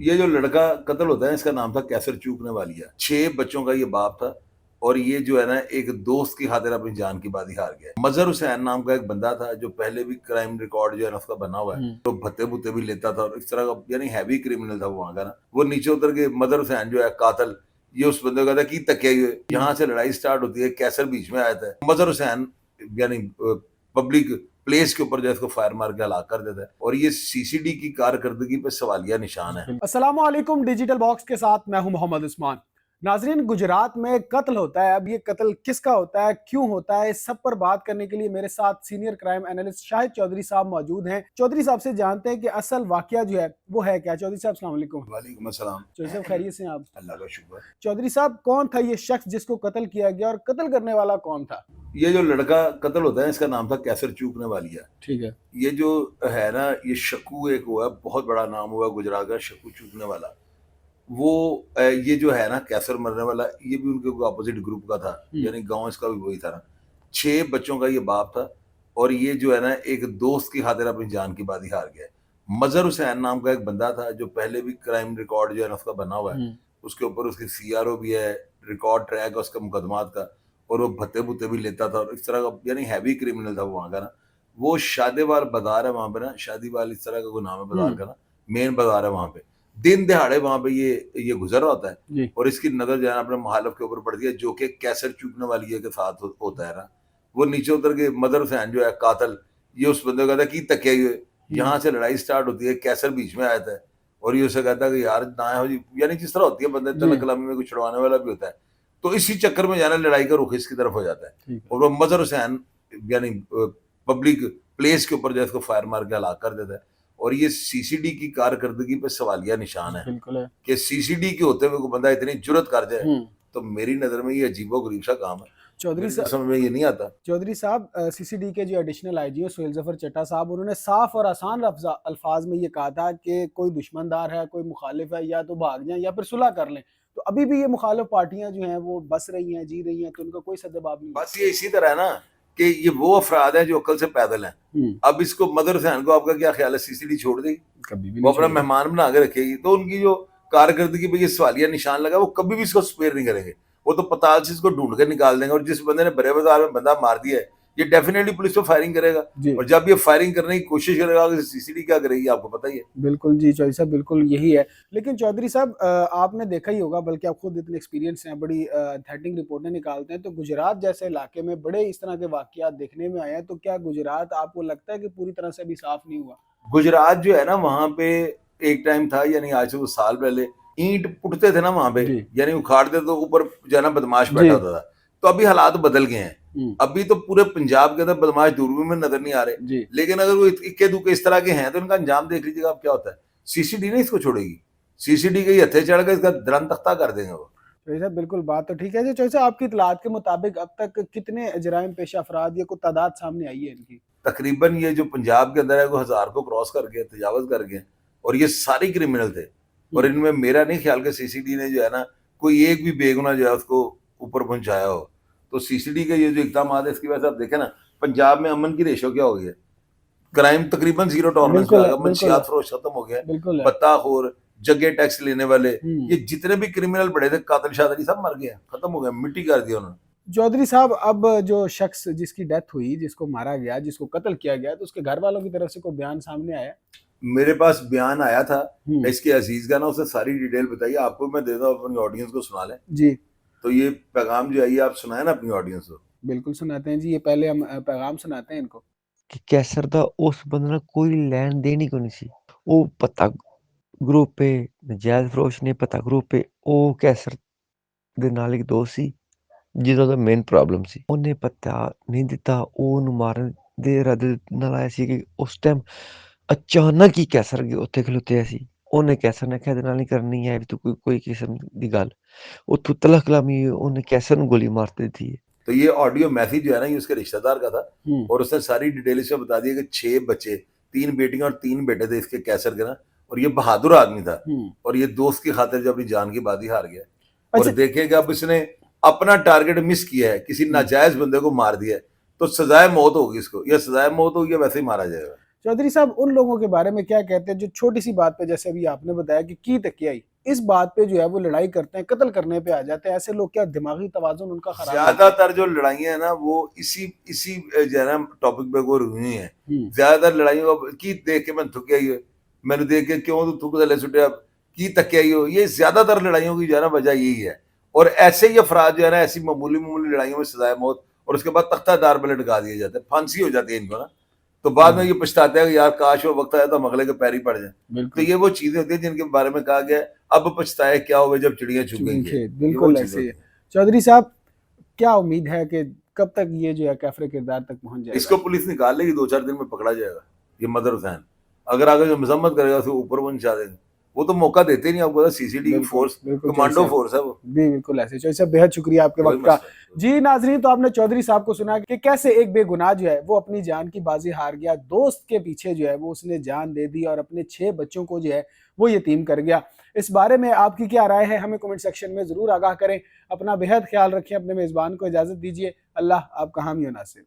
ये जो लड़का कत्ल होता है इसका नाम था कैसर चूकने वालिया। 6 बच्चों का ये बाप था और ये जो है ना एक दोस्त की खातिर अपनी जान की बाजी हार गया। मजहर हुसैन नाम का एक बंदा था जो पहले भी क्राइम रिकॉर्ड जो है ना उसका बना हुआ है, तो भत्ते भुत्ते भी लेता था और इस तरह का यानी हैवी क्रिमिनल था वो वहां का ना। वो नीचे उतर के मजहर हुसैन जो है कातल, ये उस बंदे का था की तकिया हुए, यहाँ से लड़ाई स्टार्ट होती है, कैसर बीच में आया था। मजहर हुसैन यानी पब्लिक प्लेस के ऊपर जो है इसको फायर मार के हलाक कर देता है और ये सीसीडी की कारकर्दगी पे सवालिया निशान है। अस्सलामुअलैकुम, डिजिटल बॉक्स के साथ मैं हूं मोहम्मद उस्मान। नाजरीन, गुजरात में कत्ल होता है। अब ये कत्ल किसका होता है, क्यों होता है, इस सब पर बात करने के लिए मेरे साथ senior crime analyst Shahid Chaudhary साहब मौजूद हैं। चौधरी साहब से जानते हैं कि असल वाकया जो है वो है क्या। चौधरी साहब अस्सलाम वालेकुम। वालेकुम अस्सलाम। चौधरी साहब खैरियत से हैं आप? अल्लाह का शुक्र। चौधरी साहब, कौन था ये शख्स जिसको कत्ल किया गया और कत्ल करने वाला कौन था? ये जो लड़का कत्ल होता है इसका नाम था कैसर चूकने वालिया। ठीक है। ये जो है ना ये शकू एक हुआ, बहुत बड़ा नाम हुआ गुजरात का, शकू चूकने वाला। वो ये जो है ना कैसर मरने वाला, ये भी उनके अपोजिट ग्रुप का था, यानी गांव इसका भी वही था ना। 6 बच्चों का ये बाप था और ये जो है ना एक दोस्त की खातिर अपनी जान की बाजी हार गया। मजहर हुसैन नाम का एक बंदा था जो पहले भी क्राइम रिकॉर्ड जो है ना उसका बना हुआ है, उसके ऊपर उसकी सीआरओ भी है, रिकॉर्ड ट्रैक है उसका मुकदमात का, और वो भत्ते भुत्ते भी लेता था और इस तरह का यानी हैवी क्रिमिनल था वो वहाँ का ना। वो शादेवाल बाजार है वहाँ पे ना, शादीवाल इस तरह का कोई नाम है बाजार का ना, मेन बाजार है वहाँ पे। दिन दिहाड़े वहाँ पे ये गुजर रहा होता है और इसकी नजर जो है ना अपने मुखालिफ के ऊपर पड़ती है जो कि कैसर चूकने वाली के साथ होता है ना। वो नीचे उतर के मदर हुसैन जो है कातल, ये उस बंदे का था की तकिया हुए, यहाँ से लड़ाई स्टार्ट होती है, कैसर बीच में आया था और ये उसे कहता है कि यार ना हो जी, यानी जिस तरह होती है बंदे तलब कलामी में कुछ छुड़वाने वाला भी होता है, तो इसी चक्कर में जाना लड़ाई का रुख इसकी तरफ हो जाता है और वो मजहर हुसैन यानी पब्लिक प्लेस के ऊपर जो है इसको फायर मार के हलाक कर देता है। और ये सीसीडी की कारकर्दगी पे सवालिया निशान है बिल्कुल है कि सीसीडी के होते हुए कोई बंदा इतनी जुर्रत कर जाए, तो मेरी नजर में ये अजीबो गरीब सा काम है। चौधरी मेरी समझ में ये नहीं आता। चौधरी साहब, सीसीडी के जो एडिशनल आईजी सुहेल जफर चट्टा साहब, उन्होंने साफ और आसान अल्फाज में ये कहा था कि कोई दुश्मनदार है, कोई मुखालिफ है, या तो भाग जाएं या फिर सुलह कर लें। तो अभी भी ये मुखालिफ पार्टियां जो हैं वो बस रही हैं, जी रही हैं, तो उनका कोई सद्देबाब नहीं। बस ये इसी तरह है ना कि ये वो अफराद हैं जो अकल से पैदल हैं। अब इसको मदर हुसैन को आपका क्या ख्याल है, सीसीडी छोड़ देगी? कभी भी वो नहीं अपना मेहमान बना के रखेगी, तो उनकी जो कारकर्दगी पे ये सवालिया निशान लगा वो कभी भी इसको स्पेयर नहीं करेंगे। वो तो पताल से इसको ढूंढ के निकाल देंगे और जिस बंदे ने बड़े बाजार में बंदा मार दिया है ये डेफिनेटली पुलिस पे फायरिंग करेगा और जब ये फायरिंग करने की कोशिश करेगा सीसीडी क्या करेगी आपको पता ही है। बिल्कुल जी चौधरी साहब, बिल्कुल यही है। लेकिन चौधरी साहब, आपने देखा ही होगा, बल्कि आप खुद इतने एक्सपीरियंस हैं, बड़ी अथेंटिक रिपोर्टें निकालते हैं, तो गुजरात जैसे इलाके में बड़े इस तरह के वाकयात देखने में आए हैं। तो क्या गुजरात आपको लगता है कि पूरी तरह से अभी साफ नहीं हुआ? गुजरात जो है ना वहां पे एक टाइम था, यानी आज से कुछ साल पहले ईंट पुटते थे ना वहां पे, यानी उखाड़ते तो ऊपर जो है ना बदमाश बैठा होता था। तो अभी हालात बदल गए हैं, अभी तो पूरे पंजाब के अंदर बदमाश दूरबीन में नजर नहीं आ रहे, लेकिन अगर वो इक्के दुक्के इस तरह के हैं तो इनका अंजाम देख लीजिएगा आप क्या होता है। सीसीडी नहीं इसको छोड़ेगी, सीसीडी के हथे चढ़ कर इसका दरन तख्ता कर देंगे वो। चौधरी साहब, बिल्कुल बात तो ठीक है जी। चौधरी साहब, आपकी इतलात के मुताबिक अब तक कितने जराइम पेशा अफराद या कोई तादाद सामने आई है इनकी? तकरीबन ये जो पंजाब के अंदर है वो 1000 को क्रॉस कर गए, तजावज कर गए और ये सारे क्रिमिनल थे और इनमें मेरा नहीं ख्याल कि सीसीडी ने जो है ना कोई एक भी बेगुनाह जो है उसको ऊपर पहुंचाया हो। तो सीसीडी के ये जो इकदाम है इसकी वजह से आप देखें ना पंजाब में अमन की रेशो क्या हो गई है, क्राइम तकरीबन जीरो टॉलरेंस पे आ गया, मंशियात फरोश खत्म हो गया, पत्ताखोर, जगह टैक्स लेने वाले, ये जितने भी क्रिमिनल बड़े थे, कातिल शातिल सब मर गए, खत्म हो गया, मिट्टी कर दिया उन्होंने। चौधरी साहब, अब जो शख्स जिसकी डेथ हुई, जिसको मारा गया, जिसको कत्ल किया गया, तो उसके घर वालों की तरफ से कोई बयान सामने आया? मेरे पास बयान आया था इसके अजीज का ना, उसने सारी डिटेल बताई, आपको मैं देता हूँ, अपनी ऑडियंस को सुना लें जी। तो ये पैगाम जो है ये आप सुनाए ना अपनी ऑडियंस को। बिल्कुल सुनाते हैं जी, ये पहले हम पैगाम सुनाते हैं इनको। कि कैसर दा उस बंदे नाल कोई लैन देन ही कोई नहीं सी। वो पता ग्रुप पे नजायज फरोश ने पता ग्रुप पे वो कैसर दे नाल एक दोस्त सी ਜਿਹਦਾ ਦਾ ਮੇਨ ਪ੍ਰੋਬਲਮ ਸੀ। ਉਹਨੇ ਪਤਾ ਨਹੀਂ ਦਿੱਤਾ, ਉਹਨੂੰ ਮਾਰਨ ਦੇ ਇਰਾਦੇ ਨਾਲ ਆਇਆ ਸੀ ਕਿ ਉਸ ਟਾਈਮ ਅਚਾਨਕ ਹੀ ਕੈਸਰ ਉੱਥੇ ਖਲੋਤੇ ਸੀ। ਉਹਨੇ ਕੈਸਰ ਨੇ ਕਿਹਾ ਇਹਦੇ ਨਾਲ ਨਹੀਂ ਕਰਨੀ ਹੈ ਵੀ ਤੂੰ ਕੋਈ ਕਿਸਮ ਦੀ ਗੱਲ। ਉੱਥੋਂ ਤਲਖ ਕਲਾਮੀ ਉਹਨੇ ਕੈਸਰ ਨੂੰ गोली मार दी थी। तो ये ऑडियो मैसेज जो है ना ये उसके रिश्तेदार का था और उसने सारी डिटेल इसमें बता दी कि 6 बच्चे, 3 बेटियां और 3 बेटे थे इसके कैसर के ना, और ये बहादुर आदमी था और ये दोस्त की खातिर जो अपनी जान की बाजी हार गया। और देखिएगा अब इसने अपना टारगेट मिस किया है, किसी नाजायज बंदे को मार दिया है, तो सजाए मौत होगी इसको, या सजाए मौत होगी या वैसे ही मारा जाएगा। चौधरी साहब, उन लोगों के बारे में क्या कहते हैं जो छोटी सी बात पे, जैसे अभी आपने बताया कि की तकियाई, इस बात पे जो है वो लड़ाई करते हैं, कत्ल करने पे आ जाते हैं? ऐसे लोग, क्या दिमागी तवाजुन उनका खराब है? ज्यादातर जो लड़ाइयां है ना वो इसी इसी जो है ना टॉपिक पे गौर हुई है। हम्म, ज्यादातर लड़ाइयों की देख के मैं थुक आई हो, मैंने देख के क्यों तू थुक दले सुटे अब की तक आई हो, ये ज्यादातर लड़ाइयों की जो है ना वजह यही है। और ऐसे ही अफराद जो है ना ऐसी मामूली मामूली लड़ाइयों में सजाए मौत और उसके बाद तख्तादार पे लटका दिए जाते हैं, फांसी हो जाती है इनको ना, तो बाद में ये पछताते हैं कि यार काश वो वक्त आया तो हम अगले के पैर ही पड़ जाए। तो बिल्कुल। ये वो चीजें होती है जिनके बारे में कहा गया है, अब पछताए क्या होगा जब चिड़िया चुग चुगन गई है। खेत, ये वो बिल्कुल चीजें ऐसे ही होती है। हैं। चौधरी साहब, क्या उम्मीद है कि कब तक ये जो है कैफरे किरदार तक पहुंच जाएगा? इसको पुलिस निकाल लेगी, 2-4 दिन में पकड़ा जाएगा ये मदर हुसैन। अगर आगे जो मजम्मत करेगा तो ऊपर वो निचा देंगे, वो तो मौका देते ही नहीं आपको, सीसीटीवी बिल्कुल फोर्स, बिल्कुल चौधरी कमांडो साहब, फोर्स है वो। जी बिल्कुल ऐसे। चौधरी साहब, बेहद शुक्रिया आपके कोई वक्त का। मसला नहीं। जी नाजरीन, तो आपने चौधरी साहब को सुना कि कैसे एक बेगुनाह जो है वो अपनी जान की बाजी हार गया, दोस्त के पीछे जो है वो उसने जान दे दी और अपने 6 बच्चों को जो है वो यतीम कर गया। इस बारे में आपकी क्या राय है, हमें कमेंट सेक्शन में जरूर आगाह करें। अपना बेहद ख्याल रखें, अपने मेजबान को इजाजत दीजिए। अल्लाह आपका हामी व नासिर।